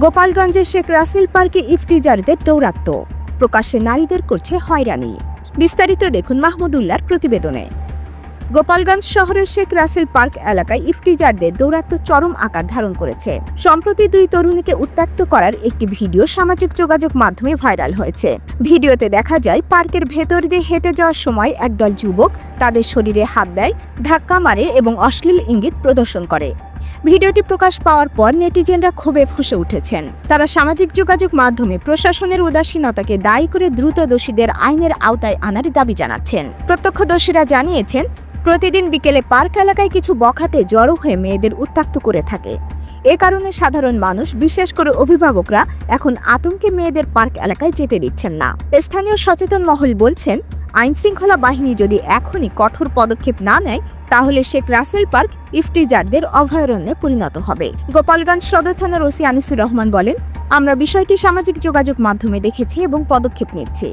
গোপালগঞ্জের শেখ রাসেল পার্কে ইফতিজারদের দৌরাত্ম্য, প্রকাশ্যে নারীদের করছে হয়রানি। বিস্তারিত দেখুন মাহমুদুল্লাহর প্রতিবেদনে। গোপালগঞ্জ শহরের শেখ রাসেল পার্ক এলাকায় ইফতিজারদের দৌরাত্ম্য চরম আকার ধারণ করেছে। সম্প্রতি দুই তরুণীকে উত্ত্যক্ত করার একটি ভিডিও সামাজিক যোগাযোগ মাধ্যমে ভাইরাল হয়েছে। ভিডিওতে দেখা যায় পার্কের ভেতর দিয়ে হেঁটে যাওয়ার সময় একদল যুবক তাদের শরীরে হাত দেয়, ধাক্কা মারে এবং অশ্লীল ইঙ্গিত প্রদর্শন করে। ভিডিওটি প্রকাশ পাওয়ার পর নেটিজেনরা ক্ষোভে ফুঁসে উঠেছেন। তারা সামাজিক যোগাযোগ মাধ্যমে প্রশাসনের উদাসীনতাকে দায়ী করে দ্রুত দোষীদের আইনের আওতায় আনার দাবি জানাচ্ছেন। প্রত্যক্ষদর্শীরা জানিয়েছেন, প্রতিদিন বিকেলে পার্ক এলাকায় কিছু বখাটে জড়ো হয়ে মেয়েদের উত্ত্যক্ত করে থাকে। এ কারণে সাধারণ মানুষ, বিশেষ করে অভিভাবকরা এখন আতঙ্কে মেয়েদের পার্ক এলাকায় যেতে দিচ্ছেন না। স্থানীয় সচেতন মহল বলছেন, আইনশৃঙ্খলা বাহিনী যদি এখনই কঠোর পদক্ষেপ না নেয় তাহলে শেখ রাসেল পার্ক ইফতিজারদের অভয়ারণ্যে পরিণত হবে। গোপালগঞ্জ সদর থানার ওসি আনিসুর রহমান বলেন, আমরা বিষয়টি সামাজিক যোগাযোগ মাধ্যমে দেখেছি এবং পদক্ষেপ নিচ্ছি।